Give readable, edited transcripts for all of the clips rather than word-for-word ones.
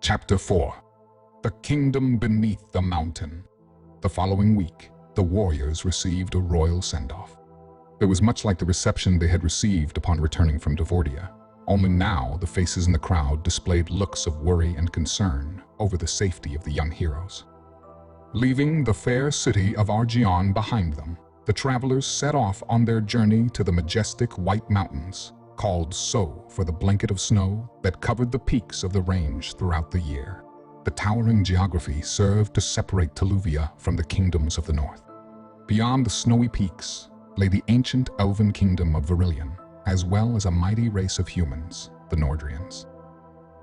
Chapter 4. The Kingdom Beneath the Mountain. The following week, the warriors received a royal send-off. It was much like the reception they had received upon returning from Devordia, only now the faces in the crowd displayed looks of worry and concern over the safety of the young heroes. Leaving the fair city of Argion behind them, the travelers set off on their journey to the majestic White Mountains, called so for the blanket of snow that covered the peaks of the range throughout the year. The towering geography served to separate Teluvia from the kingdoms of the north. Beyond the snowy peaks lay the ancient elven kingdom of Virillion, as well as a mighty race of humans, the Nordrians.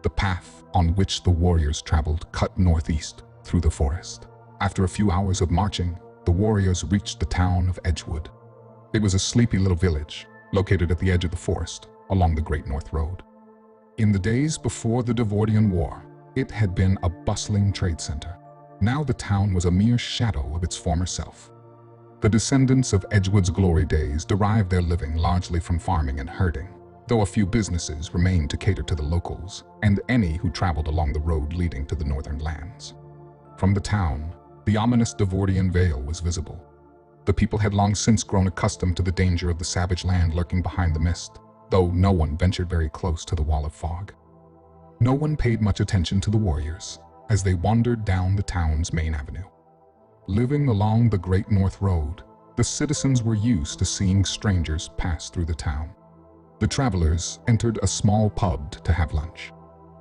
The path on which the warriors traveled cut northeast through the forest. After a few hours of marching, the warriors reached the town of Edgewood. It was a sleepy little village, located at the edge of the forest, along the Great North Road. In the days before the Devordian War, it had been a bustling trade center. Now the town was a mere shadow of its former self. The descendants of Edgewood's glory days derived their living largely from farming and herding, though a few businesses remained to cater to the locals and any who traveled along the road leading to the northern lands. From the town, the ominous Devordian Vale was visible. The people had long since grown accustomed to the danger of the savage land lurking behind the mist, though no one ventured very close to the wall of fog. No one paid much attention to the warriors as they wandered down the town's main avenue. Living along the Great North Road, the citizens were used to seeing strangers pass through the town. The travelers entered a small pub to have lunch.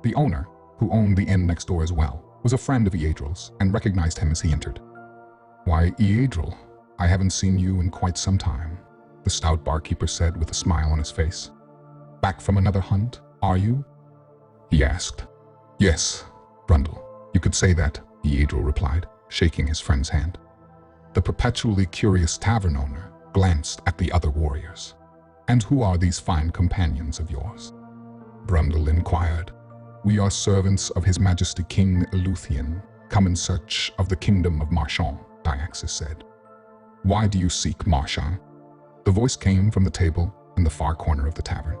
The owner, who owned the inn next door as well, was a friend of Eadril's and recognized him as he entered. "Why, Eadril, I haven't seen you in quite some time," the stout barkeeper said with a smile on his face. "Back from another hunt, are you?" he asked. "Yes, Brundle, you could say that," Eadril replied, shaking his friend's hand. The perpetually curious tavern owner glanced at the other warriors. "And who are these fine companions of yours?" Brundle inquired. "We are servants of His Majesty King Eluthian, come in search of the kingdom of Marchand," Diaxis said. "Why do you seek Marchand?" The voice came from the table in the far corner of the tavern.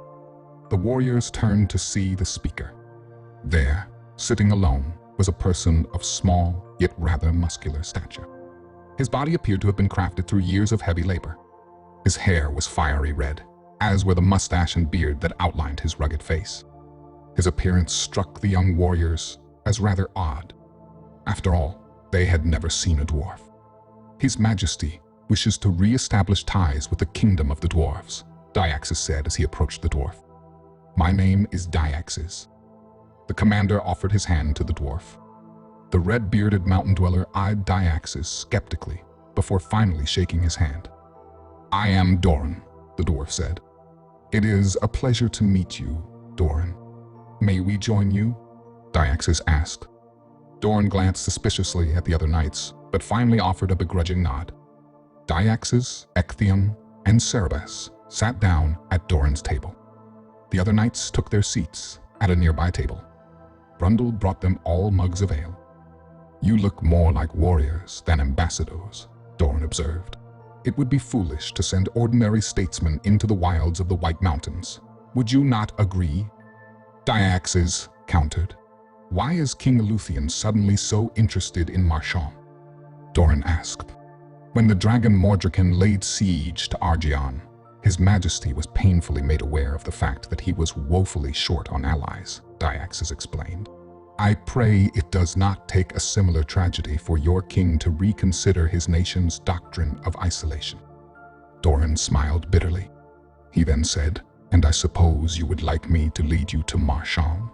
The warriors turned to see the speaker. There, sitting alone, was a person of small yet rather muscular stature. His body appeared to have been crafted through years of heavy labor. His hair was fiery red, as were the mustache and beard that outlined his rugged face. His appearance struck the young warriors as rather odd. After all, they had never seen a dwarf. "His Majesty wishes to re-establish ties with the kingdom of the dwarves," Diaxis said as he approached the dwarf. "My name is Diaxis." The commander offered his hand to the dwarf. The red-bearded mountain dweller eyed Diaxis skeptically before finally shaking his hand. "I am Doran," the dwarf said. "It is a pleasure to meet you, Doran. May we join you?" Diaxis asked. Doran glanced suspiciously at the other knights, but finally offered a begrudging nod. Diaxis, Ecthium, and Cerebus sat down at Doran's table. The other knights took their seats at a nearby table. Brundle brought them all mugs of ale. "You look more like warriors than ambassadors," Doran observed. "It would be foolish to send ordinary statesmen into the wilds of the White Mountains. Would you not agree?" Diaxis countered. "Why is King Eluthian suddenly so interested in Marchand?" Doran asked. "When the dragon Mordrican laid siege to Argion, His Majesty was painfully made aware of the fact that he was woefully short on allies," Diaxis explained. "I pray it does not take a similar tragedy for your king to reconsider his nation's doctrine of isolation." Doran smiled bitterly. He then said, "And I suppose you would like me to lead you to Marchand?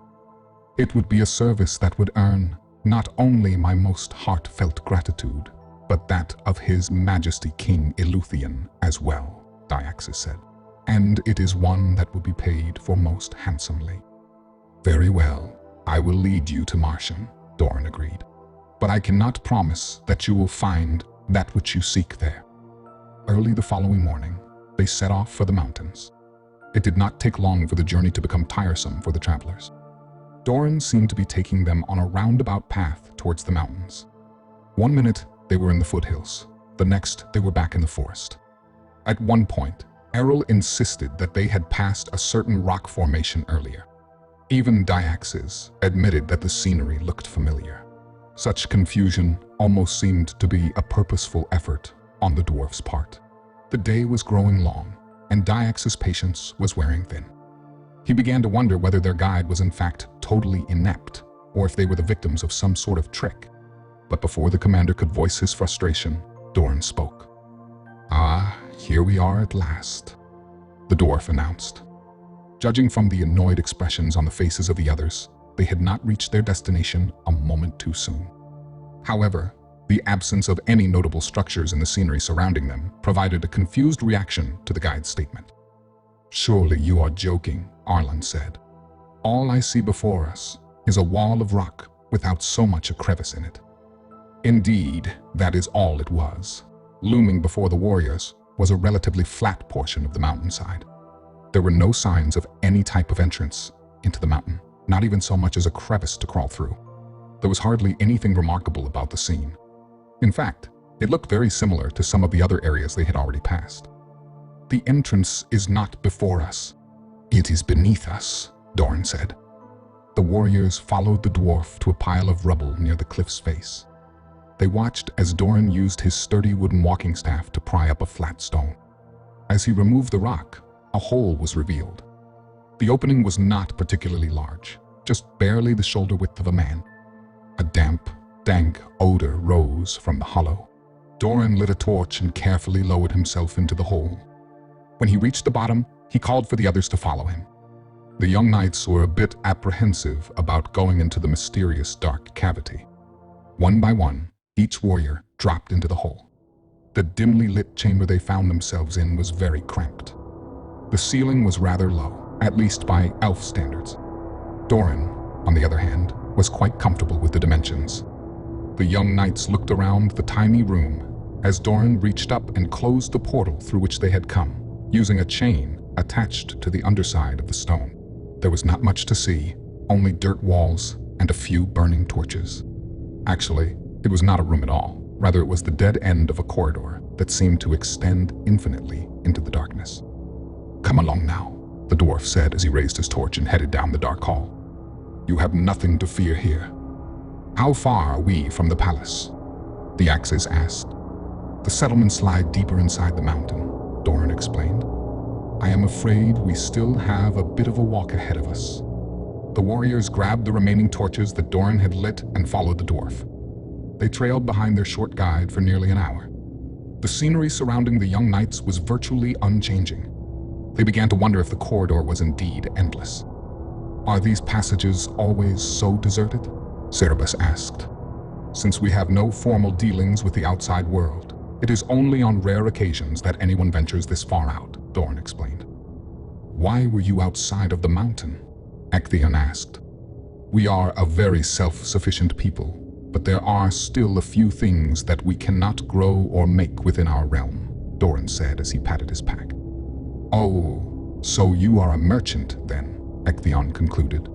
It would be a service that would earn not only my most heartfelt gratitude, but that of His Majesty King Eluthian as well," Diaxis said. "And it is one that will be paid for most handsomely." "Very well, I will lead you to Marchand," Doran agreed. "But I cannot promise that you will find that which you seek there." Early the following morning, they set off for the mountains. It did not take long for the journey to become tiresome for the travelers. Doran seemed to be taking them on a roundabout path towards the mountains. One minute, they were in the foothills. The next, they were back in the forest. At one point, Errol insisted that they had passed a certain rock formation earlier. Even Diaxes admitted that the scenery looked familiar. Such confusion almost seemed to be a purposeful effort on the dwarf's part. The day was growing long, and Diaxes' patience was wearing thin. He began to wonder whether their guide was in fact totally inept, or if they were the victims of some sort of trick. But before the commander could voice his frustration, Doran spoke. "Ah, here we are at last," the dwarf announced. Judging from the annoyed expressions on the faces of the others, they had not reached their destination a moment too soon. However, the absence of any notable structures in the scenery surrounding them provided a confused reaction to the guide's statement. "Surely you are joking," Arlen said. "All I see before us is a wall of rock without so much a crevice in it." Indeed, that is all it was. Looming before the warriors was a relatively flat portion of the mountainside. There were no signs of any type of entrance into the mountain, not even so much as a crevice to crawl through. There was hardly anything remarkable about the scene. In fact, it looked very similar to some of the other areas they had already passed. "The entrance is not before us. It is beneath us," Doran said. The warriors followed the dwarf to a pile of rubble near the cliff's face. They watched as Doran used his sturdy wooden walking staff to pry up a flat stone. As he removed the rock, a hole was revealed. The opening was not particularly large, just barely the shoulder width of a man. A damp, dank odor rose from the hollow. Doran lit a torch and carefully lowered himself into the hole. When he reached the bottom, he called for the others to follow him. The young knights were a bit apprehensive about going into the mysterious dark cavity. One by one, each warrior dropped into the hole. The dimly lit chamber they found themselves in was very cramped. The ceiling was rather low, at least by elf standards. Doran, on the other hand, was quite comfortable with the dimensions. The young knights looked around the tiny room as Doran reached up and closed the portal through which they had come, using a chain attached to the underside of the stone. There was not much to see, only dirt walls and a few burning torches. Actually, it was not a room at all. Rather, it was the dead end of a corridor that seemed to extend infinitely into the darkness. "Come along now," the dwarf said as he raised his torch and headed down the dark hall. "You have nothing to fear here." "How far are we from the palace?" the Axes asked. "The settlements lie deeper inside the mountain," Doran explained. "I am afraid we still have a bit of a walk ahead of us." The warriors grabbed the remaining torches that Doran had lit and followed the dwarf. They trailed behind their short guide for nearly an hour. The scenery surrounding the young knights was virtually unchanging. They began to wonder if the corridor was indeed endless. "Are these passages always so deserted?" Cerebus asked. "Since we have no formal dealings with the outside world, it is only on rare occasions that anyone ventures this far out," Doran explained. "Why were you outside of the mountain?" Actheon asked. "We are a very self-sufficient people, but there are still a few things that we cannot grow or make within our realm," Doran said as he patted his pack. "Oh, so you are a merchant then," Actheon concluded.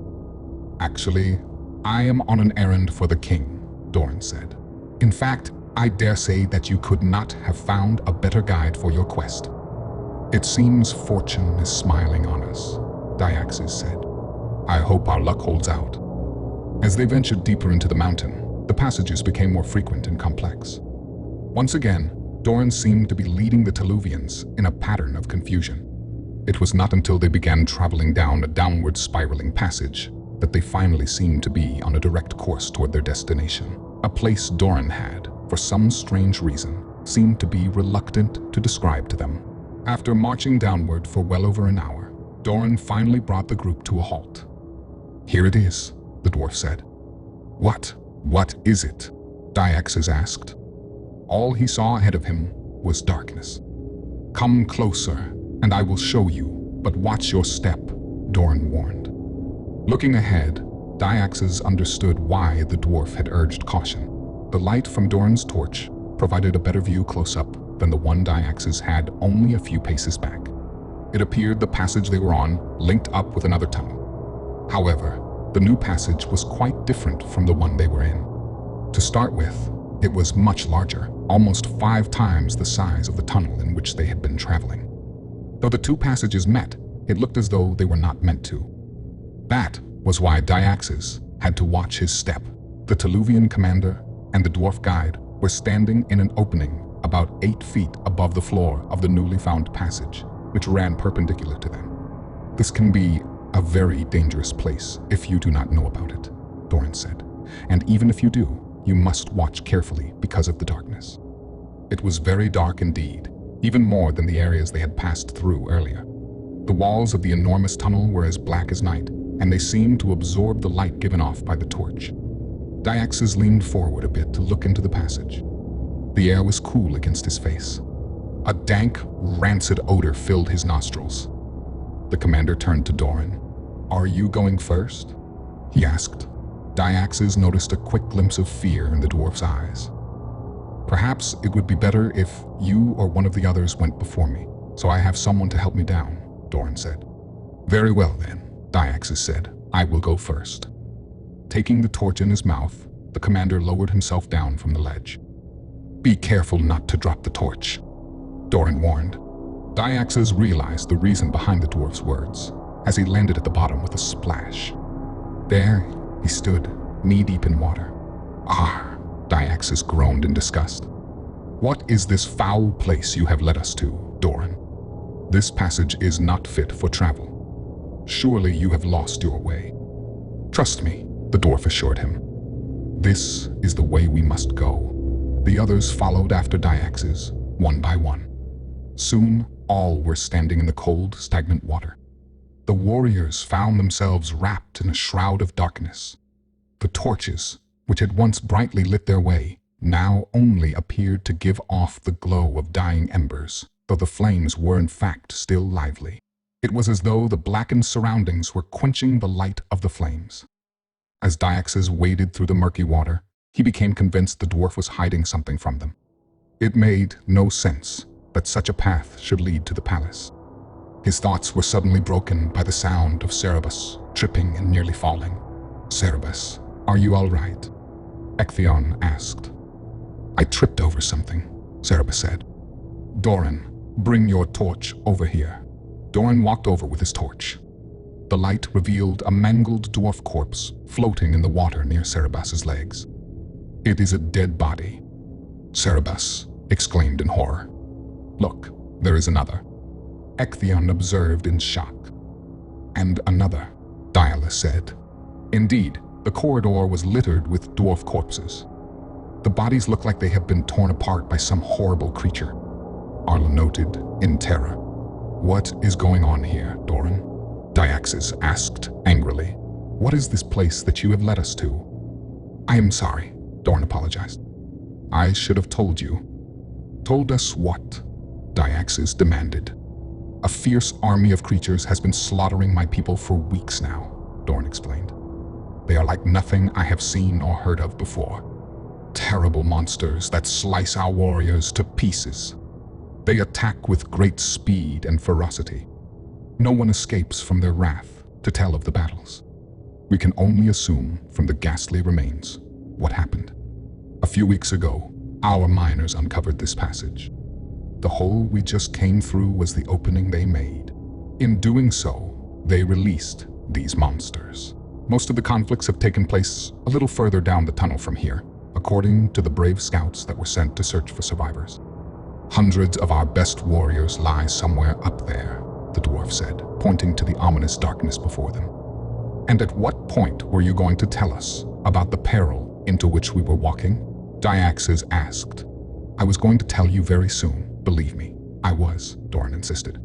"Actually, I am on an errand for the king," Doran said. "In fact, I dare say that you could not have found a better guide for your quest." "It seems fortune is smiling on us," Diaxes said. "I hope our luck holds out." As they ventured deeper into the mountain, the passages became more frequent and complex. Once again, Doran seemed to be leading the Teluvians in a pattern of confusion. It was not until they began traveling down a downward spiraling passage that they finally seemed to be on a direct course toward their destination, a place Doran had, for some strange reason, seemed to be reluctant to describe to them. After marching downward for well over an hour, Doran finally brought the group to a halt. "Here it is," the dwarf said. What is it?" Diaxes asked. All he saw ahead of him was darkness. "Come closer, and I will show you, but watch your step," Doran warned. Looking ahead, Diaxes understood why the dwarf had urged caution. The light from Doran's torch provided a better view close up than the one Diaxes had only a few paces back. It appeared the passage they were on linked up with another tunnel. However, the new passage was quite different from the one they were in. To start with, it was much larger, almost 5 times the size of the tunnel in which they had been traveling. Though the two passages met, it looked as though they were not meant to. That was why Dyaxis had to watch his step. The Teluvian commander and the dwarf guide were standing in an opening about 8 feet above the floor of the newly found passage, which ran perpendicular to them. "This can be a very dangerous place if you do not know about it," Doran said. "And even if you do, you must watch carefully because of the darkness." It was very dark indeed, even more than the areas they had passed through earlier. The walls of the enormous tunnel were as black as night, and they seemed to absorb the light given off by the torch. Dyaxis leaned forward a bit to look into the passage. The air was cool against his face. A dank, rancid odor filled his nostrils. The commander turned to Doran. "Are you going first?" he asked. Dyaxis noticed a quick glimpse of fear in the dwarf's eyes. "Perhaps it would be better if you or one of the others went before me, so I have someone to help me down," Doran said. "Very well then," Dyaxis said. "I will go first." Taking the torch in his mouth, the commander lowered himself down from the ledge. "Be careful not to drop the torch," Doran warned. Dyaxis realized the reason behind the dwarf's words, as he landed at the bottom with a splash. There he stood, knee-deep in water. "Ah," Dyaxis groaned in disgust. "What is this foul place you have led us to, Doran? This passage is not fit for travel. Surely you have lost your way." "Trust me," the dwarf assured him. "This is the way we must go." The others followed after Dyaxis, one by one. Soon, all were standing in the cold, stagnant water. The warriors found themselves wrapped in a shroud of darkness. The torches, which had once brightly lit their way, now only appeared to give off the glow of dying embers, though the flames were in fact still lively. It was as though the blackened surroundings were quenching the light of the flames. As Dyaxis waded through the murky water, he became convinced the dwarf was hiding something from them. It made no sense that such a path should lead to the palace. His thoughts were suddenly broken by the sound of Cerberus tripping and nearly falling. "Cerberus, are you all right?" Ectheon asked. "I tripped over something," Cerberus said. "Doran, bring your torch over here." Doran walked over with his torch. The light revealed a mangled dwarf corpse floating in the water near Cerberus's legs. "It is a dead body," Cerberus exclaimed in horror. "Look, there is another." Ectheon observed in shock. "And another," Dialis said. Indeed, the corridor was littered with dwarf corpses. The bodies looked like they had been torn apart by some horrible creature. Arla noted in terror. "What is going on here, Doran?" Dyaxis asked angrily. "What is this place that you have led us to?" "I am sorry," Doran apologized. "I should have told you." "Told us what?" Dyaxis demanded. "A fierce army of creatures has been slaughtering my people for weeks now," Doran explained. "They are like nothing I have seen or heard of before. Terrible monsters that slice our warriors to pieces. They attack with great speed and ferocity. No one escapes from their wrath to tell of the battles. We can only assume from the ghastly remains what happened. A few weeks ago, our miners uncovered this passage. The hole we just came through was the opening they made. In doing so, they released these monsters. Most of the conflicts have taken place a little further down the tunnel from here, according to the brave scouts that were sent to search for survivors. Hundreds of our best warriors lie somewhere up there, the dwarf said, pointing to the ominous darkness before them. And at what point were you going to tell us about the peril into which we were walking? Dyaxis asked. I was going to tell you very soon. Believe me, I was, Doran insisted.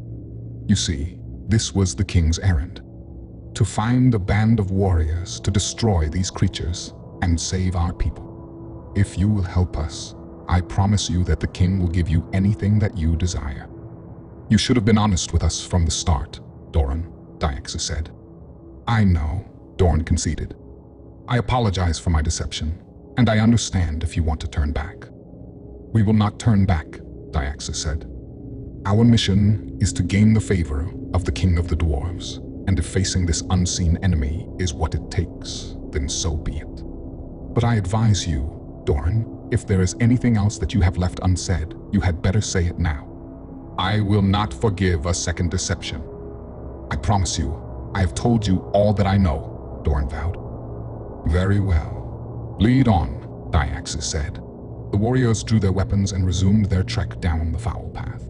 You see, this was the king's errand. To find a band of warriors to destroy these creatures and save our people. If you will help us, I promise you that the king will give you anything that you desire. You should have been honest with us from the start, Doran, Dyaxis said. I know, Doran conceded. I apologize for my deception, and I understand if you want to turn back. We will not turn back, Dyaxis said. Our mission is to gain the favor of the king of the dwarves, and if facing this unseen enemy is what it takes, then so be it. But I advise you, Doran, if there is anything else that you have left unsaid, you had better say it now. I will not forgive a second deception. I promise you, I have told you all that I know. Doran vowed. Very well. Lead on, Diaxis said. The warriors drew their weapons and resumed their trek down the foul path.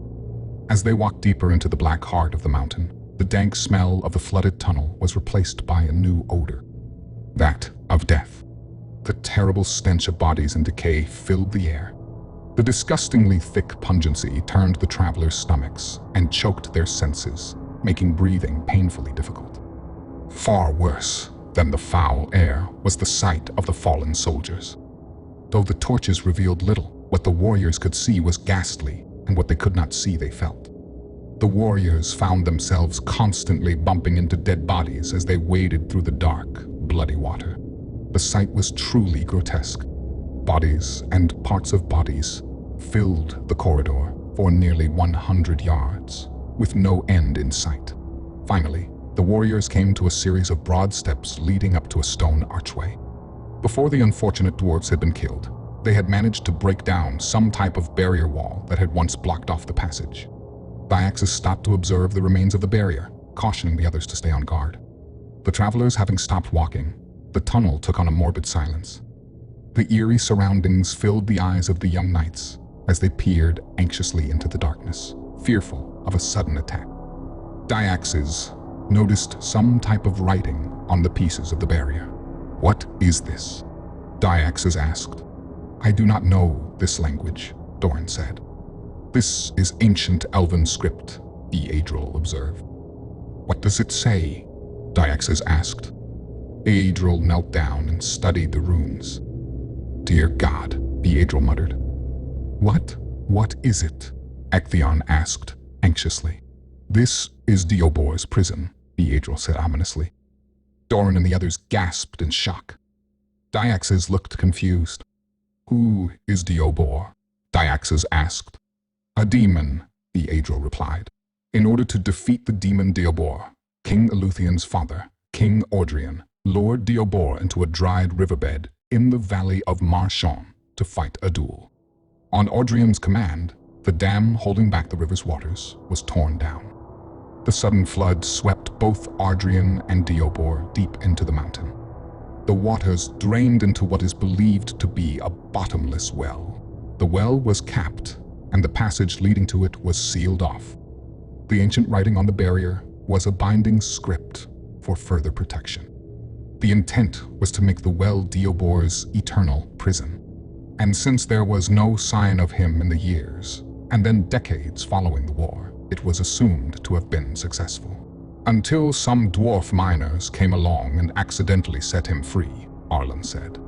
As they walked deeper into the black heart of the mountain, the dank smell of the flooded tunnel was replaced by a new odor. That of death. The terrible stench of bodies in decay filled the air. The disgustingly thick pungency turned the travelers' stomachs and choked their senses, making breathing painfully difficult. Far worse than the foul air was the sight of the fallen soldiers. Though the torches revealed little, what the warriors could see was ghastly, and what they could not see they felt. The warriors found themselves constantly bumping into dead bodies as they waded through the dark, bloody water. The sight was truly grotesque. Bodies and parts of bodies filled the corridor for nearly 100 yards, with no end in sight. Finally, the warriors came to a series of broad steps leading up to a stone archway. Before the unfortunate dwarves had been killed, they had managed to break down some type of barrier wall that had once blocked off the passage. Diaxis stopped to observe the remains of the barrier, cautioning the others to stay on guard. The travelers having stopped walking, the tunnel took on a morbid silence. The eerie surroundings filled the eyes of the young knights as they peered anxiously into the darkness, fearful of a sudden attack. Diaxis noticed some type of writing on the pieces of the barrier. What is this? Diaxis asked. I do not know this language, Doran said. This is ancient elven script, Eadril observed. What does it say? Diaxis asked. Eadril knelt down and studied the runes. Dear God, Eadril muttered. What is it? Ectheon asked, anxiously. This is Deobor's prison, Eadril said ominously. Doran and the others gasped in shock. Diaxis looked confused. Who is Deobor? Diaxis asked. A demon, Eadril replied. In order to defeat the demon Deobor, King Eluthian's father, King Ordrian, lured Deobor into a dried riverbed in the valley of Marchon to fight a duel. On Ordrian's command, the dam holding back the river's waters was torn down. The sudden flood swept both Ordrian and Deobor deep into the mountain. The waters drained into what is believed to be a bottomless well. The well was capped, and the passage leading to it was sealed off. The ancient writing on the barrier was a binding script for further protection. The intent was to make the well Deobor's eternal prison. And since there was no sign of him in the years, and then decades following the war, it was assumed to have been successful. Until some dwarf miners came along and accidentally set him free, Arlen said.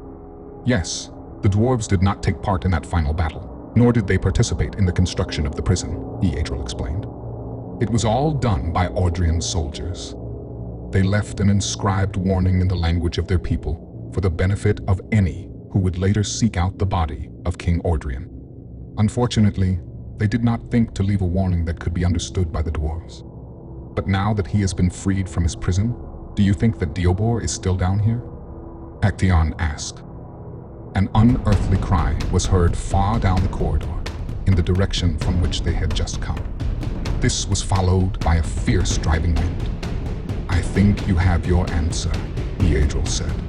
Yes, the dwarves did not take part in that final battle, nor did they participate in the construction of the prison, Eadril explained. It was all done by Ordrian's soldiers. They left an inscribed warning in the language of their people for the benefit of any who would later seek out the body of King Ordrian. Unfortunately, they did not think to leave a warning that could be understood by the dwarves. But now that he has been freed from his prison, do you think that Deobor is still down here? Ectheon asked. An unearthly cry was heard far down the corridor, in the direction from which they had just come. This was followed by a fierce driving wind. I think you have your answer, Eadril said.